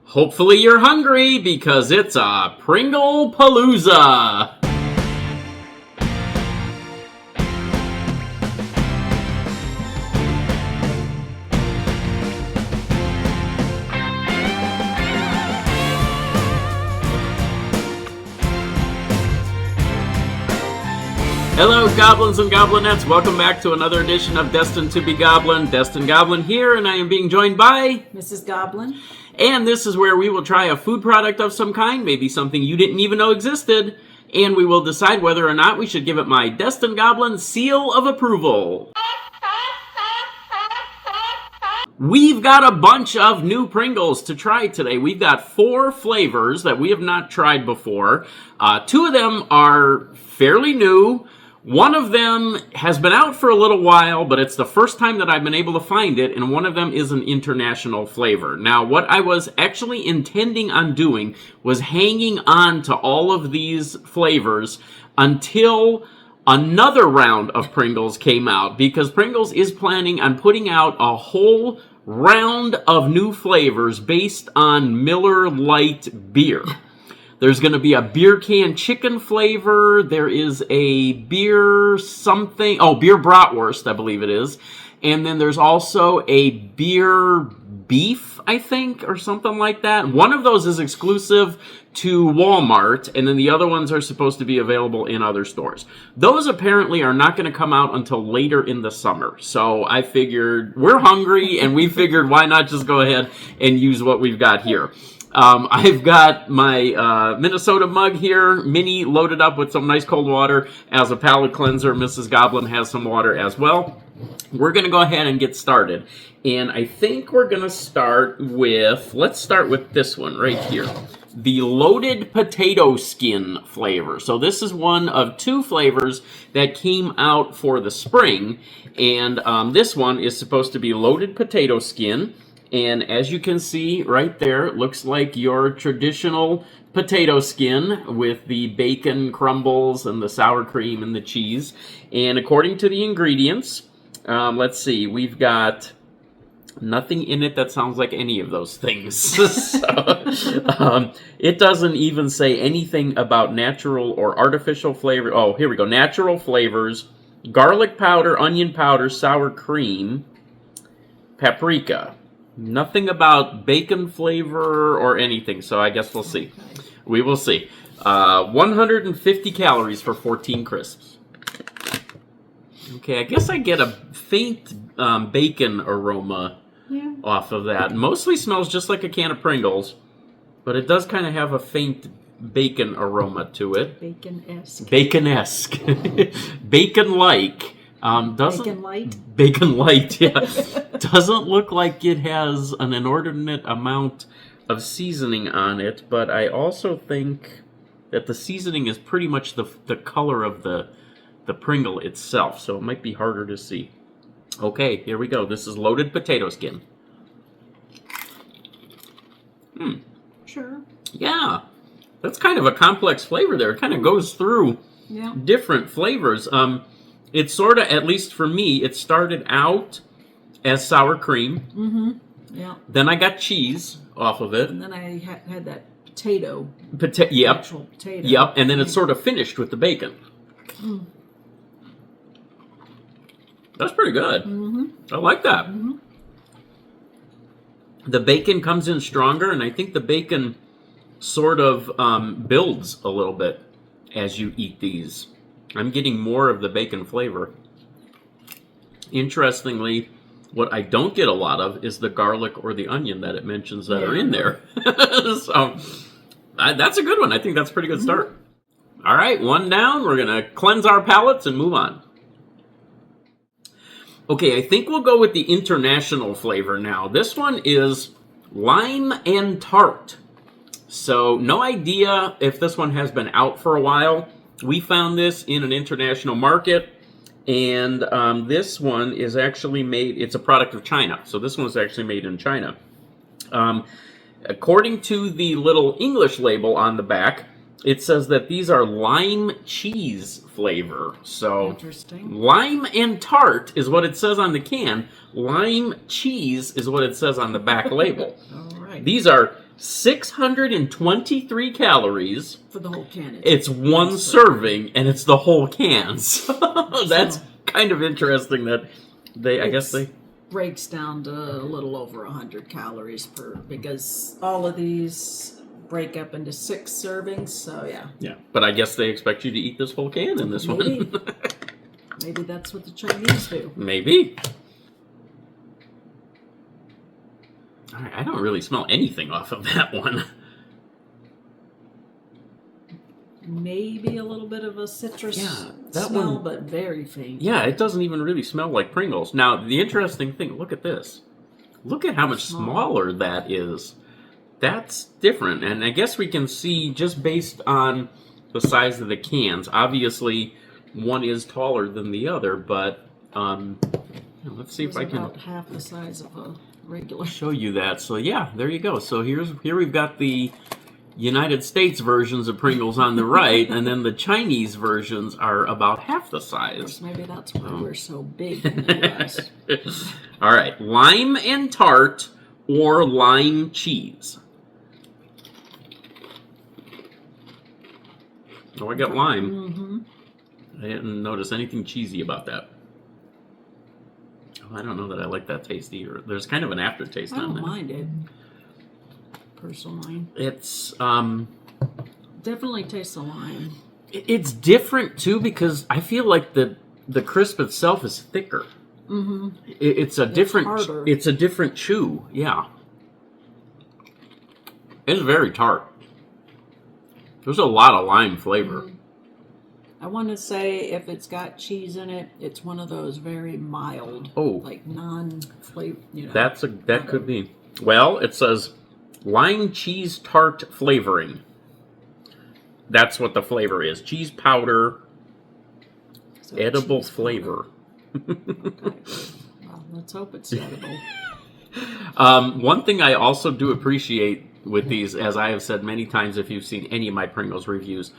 Hopefully you're hungry because it's a Pringlepalooza! Hello, Goblins and Goblinettes. Welcome back to another edition of Destined to be Goblin. Destined Goblin here, and I am being joined by Mrs. Goblin. And this is where we will try a food product of some kind, maybe something you didn't even know existed, and we will decide whether or not we should give it my Destined Goblin seal of approval. We've got a bunch of new Pringles to try today. We've got 4 flavors that we have not tried before. 2 of them are fairly new. One of them has been out for a little while, but it's the first time that I've been able to find it, and one of them is an international flavor. Now, what I was actually intending on doing was hanging on to all of these flavors until another round of Pringles came out, because Pringles is planning on putting out a whole round of new flavors based on Miller Lite beer. There's going to be a beer can chicken flavor. There is a beer something. Oh, beer bratwurst, I believe it is. And then there's also a beer beef, I think, or something like that. One of those is exclusive to Walmart, and then the other ones are supposed to be available in other stores. Those apparently are not going to come out until later in the summer. So I figured we're hungry, and we figured why not just go ahead and use what we've got here. I've got my Minnesota mug here, mini, loaded up with some nice cold water as a palate cleanser. Mrs. Goblin has some water as well. We're going to go ahead and get started. And I think we're going to start with, let's start with this one right here. The loaded potato skin flavor. So this is one of 2 flavors that came out for the spring. And this one is supposed to be loaded potato skin. And as you can see right there, it looks like your traditional potato skin with the bacon crumbles and the sour cream and the cheese. And according to the ingredients, let's see, we've got nothing in it that sounds like any of those things. So, it doesn't even say anything about natural or artificial flavor. Oh, here we go. Natural flavors, garlic powder, onion powder, sour cream, paprika. Nothing about bacon flavor or anything, so I guess we'll see. We will see. 150 calories for 14 crisps. Okay, I guess I get a faint bacon aroma off of that. Mostly smells just like a can of Pringles, but it does kind of have a faint bacon aroma to it. Bacon-esque. Bacon-esque. Bacon-like. Bacon light? Bacon light, yeah. Doesn't look like it has an inordinate amount of seasoning on it, but I also think that the seasoning is pretty much the color of the Pringle itself, so it might be harder to see. Okay, here we go. This is loaded potato skin. Sure. Yeah, that's kind of a complex flavor there. It kind of goes through different flavors. It's sort of, at least for me, it started out as sour cream. Mm-hmm. Yeah. Then I got cheese off of it. And then I had that potato. Yep. Actual potato. Yep. And then it sort of finished with the bacon. Mm. That's pretty good. Mm-hmm. I like that. Mm-hmm. The bacon comes in stronger, and I think the bacon sort of builds a little bit as you eat these. I'm getting more of the bacon flavor. Interestingly, what I don't get a lot of is the garlic or the onion that it mentions that are in there. So that's a good one. I think that's a pretty good start. All right, one down. We're going to cleanse our palates and move on. Okay, I think we'll go with the international flavor now. This one is lime and tart. So no idea if this one has been out for a while. We found this in an international market, and this one is actually made, it's a product of China. So this one is actually made in China. According to the little English label on the back, it says that these are lime cheese flavor. So interesting. Lime and tart is what it says on the can. Lime cheese is what it says on the back label. All right. These are 623 calories. For the whole can. It's one serving, and it's the whole can. So that's kind of interesting that I guess they... breaks down to a little over 100 calories per, because all of these break up into 6 servings, so yeah. Yeah, but I guess they expect you to eat this whole can in this one. Maybe that's what the Chinese do. Maybe. All right, I don't really smell anything off of that one. Maybe a little bit of a citrus that smell, one, but very faint. Yeah, it doesn't even really smell like Pringles. Now, the interesting thing, look at this. Look at how much smaller that is. That's different. And I guess we can see, just based on the size of the cans, obviously one is taller than the other, but let's see if I can... about half the size of a regular. Show you that. So yeah, there you go. So here we've got the United States versions of Pringles on the right, and then the Chinese versions are about half the size. Maybe that's why we're so big in the US. All right, lime and tart or lime cheese. Oh, I got lime. Mm-hmm. I didn't notice anything cheesy about that. Oh, I don't know that I like that taste either. There's kind of an aftertaste on that. I don't mind it. Personally. It's definitely tastes the lime. It's different too, because I feel like the crisp itself is thicker. Mm-hmm. It's a different harder. It's a different chew. Yeah. It's very tart. There's a lot of lime flavor. Mm-hmm. I want to say if it's got cheese in it, it's one of those very mild, like non-flavor. That could be. Well, it says lime cheese tart flavoring. That's what the flavor is. Cheese powder, So edible cheese flavor. Okay. Well, let's hope it's edible. One thing I also do appreciate with these, as I have said many times if you've seen any of my Pringles reviews,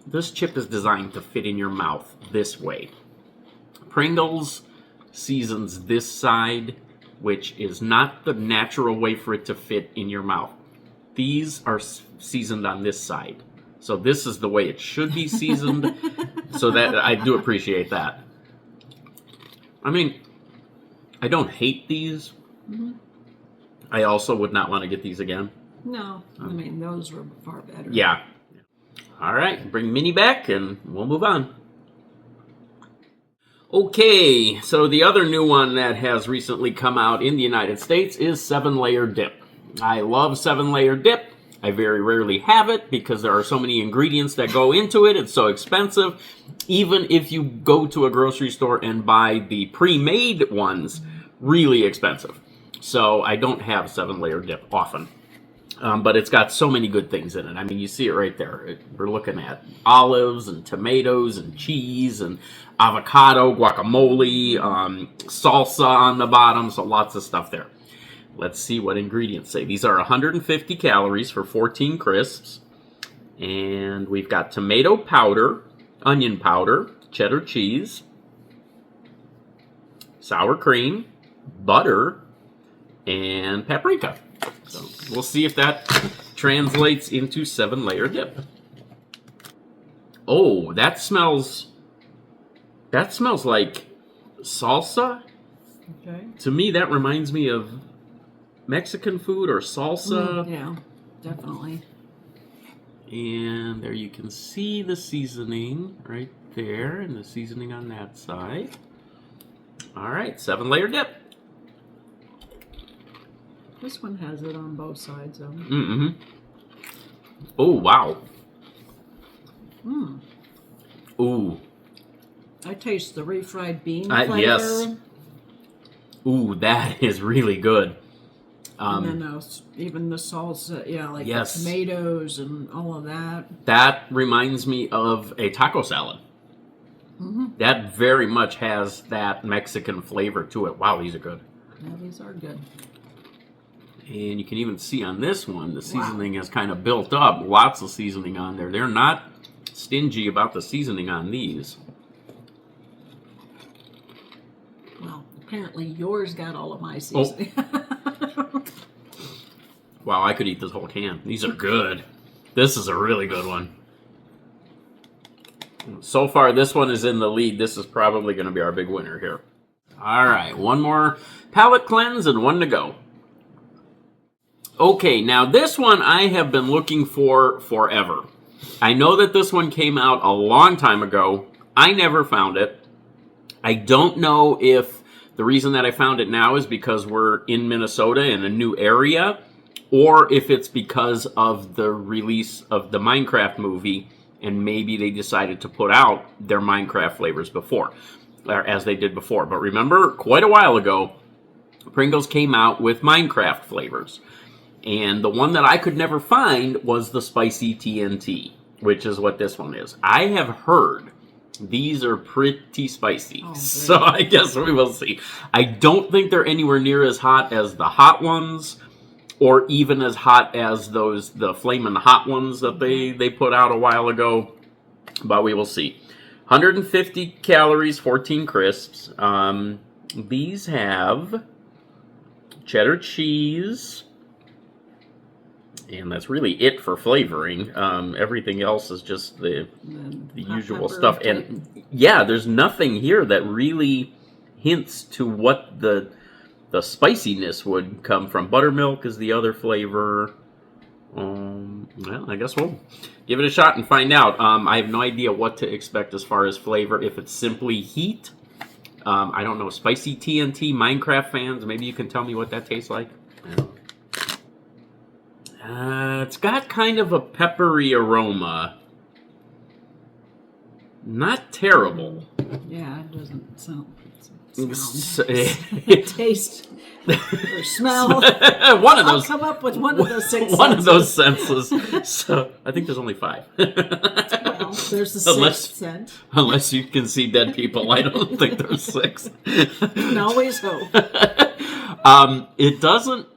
this chip is designed to fit in your mouth this way. Pringles seasons this side, which is not the natural way for it to fit in your mouth. These are seasoned on this side. So this is the way it should be seasoned. So that I do appreciate that. I mean, I don't hate these. Mm-hmm. I also would not want to get these again. No, I mean, those were far better. Yeah. All right, bring Minnie back and we'll move on. Okay, so the other new one that has recently come out in the United States is 7-layer dip. I love 7-layer dip. I very rarely have it because there are so many ingredients that go into it. It's so expensive. Even if you go to a grocery store and buy the pre-made ones, really expensive. So I don't have 7-layer dip often. But it's got so many good things in it. I mean, you see it right there. We're looking at olives and tomatoes and cheese and avocado, guacamole, salsa on the bottom. So lots of stuff there. Let's see what ingredients say. These are 150 calories for 14 crisps. And we've got tomato powder, onion powder, cheddar cheese, sour cream, butter, and paprika. So we'll see if that translates into 7-layer dip. Oh, that smells like salsa. Okay. To me, that reminds me of Mexican food or salsa. Yeah, definitely. And there you can see the seasoning right there, and the seasoning on that side. All right, 7-layer dip. This one has it on both sides, though. Mm-hmm. Oh, wow. Mm. Ooh. I taste the refried bean flavor. Yes. Ooh, that is really good. And then even the salsa, like the tomatoes and all of that. That reminds me of a taco salad. Mm-hmm. That very much has that Mexican flavor to it. Wow, these are good. Yeah, these are good. And you can even see on this one, the seasoning has kind of built up. Lots of seasoning on there. They're not stingy about the seasoning on these. Well, apparently yours got all of my seasoning. Wow, I could eat this whole can. These are good. This is a really good one. So far, this one is in the lead. This is probably going to be our big winner here. All right, one more palate cleanse and one to go. Okay, now this one I have been looking for forever. I know that this one came out a long time ago. I never found it. I don't know if the reason that I found it now is because we're in Minnesota in a new area, or if it's because of the release of the Minecraft movie, and maybe they decided to put out their Minecraft flavors before, or as they did before. But remember, quite a while ago, Pringles came out with Minecraft flavors. And the one that I could never find was the Spicy TNT, which is what this one is. I have heard these are pretty spicy, so I guess we will see. I don't think they're anywhere near as hot as the hot ones, or even as hot as the Flamin' Hot ones that they put out a while ago, but we will see. 150 calories, 14 crisps. These have cheddar cheese, and that's really it for flavoring. Everything else is just the usual stuff. And yeah, there's nothing here that really hints to what the spiciness would come from. Buttermilk is the other flavor. Well, I guess we'll give it a shot and find out. I have no idea what to expect as far as flavor. If it's simply heat, I don't know. Spicy TNT, Minecraft fans, maybe you can tell me what that tastes like. It's got kind of a peppery aroma. Not terrible. Yeah, it doesn't sound. Taste or smell. One of those. I'll come up with one of those six. One of those senses. So I think there's only 5. Well, there's the sixth sense. Unless you can see dead people, I don't think there's 6. You can always hope. It doesn't.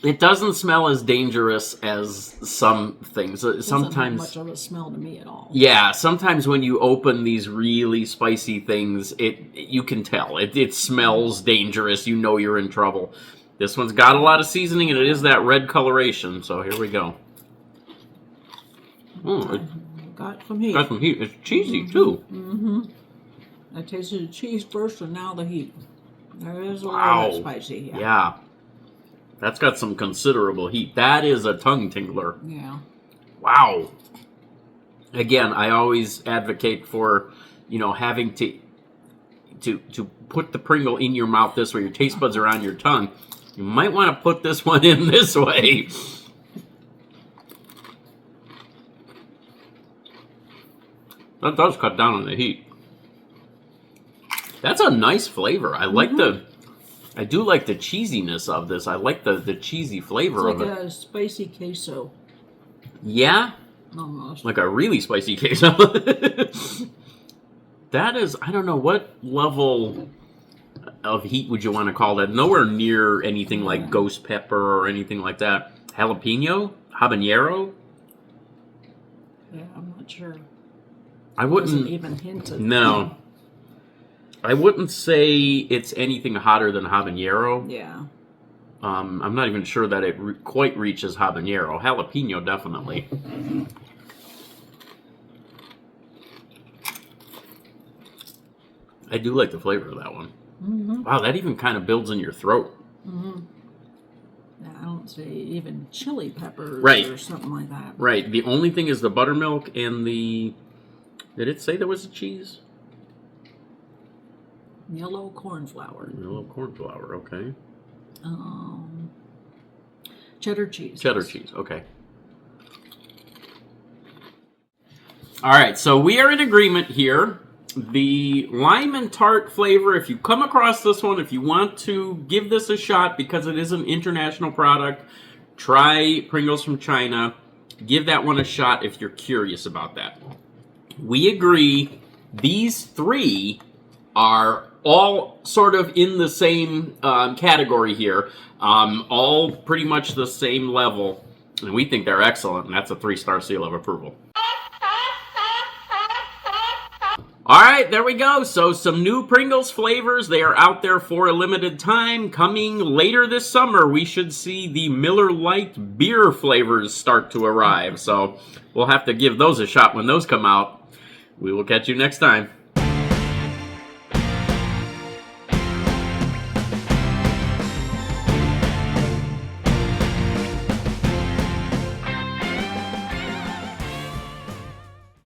It doesn't smell as dangerous as some things. Sometimes sometimes not have much of a smell to me at all. Yeah, sometimes when you open these really spicy things, you can tell. It smells dangerous. You know you're in trouble. This one's got a lot of seasoning, and it is that red coloration. So here we go. Got some heat. Got some heat. It's cheesy, too. Mm-hmm. I tasted the cheese first, and now the heat. There is a little bit spicy. Yeah. That's got some considerable heat. That is a tongue tingler. Yeah. Wow. Again, I always advocate for, having to put the Pringle in your mouth this way. Your taste buds are on your tongue. You might want to put this one in this way. That does cut down on the heat. That's a nice flavor. I like I do like the cheesiness of this. I like the cheesy flavor of it. It's like a spicy queso. Yeah? Almost. Like a really spicy queso. That is, I don't know, what level of heat would you want to call that? Nowhere near anything like ghost pepper or anything like that. Jalapeno? Habanero? Yeah, I'm not sure. I wouldn't Doesn't even hint at No. I wouldn't say it's anything hotter than habanero. Yeah. I'm not even sure that it quite reaches habanero. Jalapeno, definitely. I do like the flavor of that one. Mm-hmm. Wow, that even kind of builds in your throat. Mm-hmm. Yeah, I don't say even chili peppers or something like that. Right. The only thing is the buttermilk and the... Did it say there was a cheese? Yellow corn flour. Yellow corn flour, okay. Cheddar cheese. Cheddar cheese, okay. All right, so we are in agreement here. The lime and tart flavor, if you come across this one, if you want to give this a shot because it is an international product, try Pringles from China. Give that one a shot if you're curious about that. We agree these 3 are all sort of in the same category here, all pretty much the same level, and we think they're excellent, and that's a 3-star seal of approval. All right, there we go. So some new Pringles flavors. They are out there for a limited time. Coming later this summer, we should see the Miller Lite beer flavors start to arrive. So we'll have to give those a shot when those come out. We will catch you next time.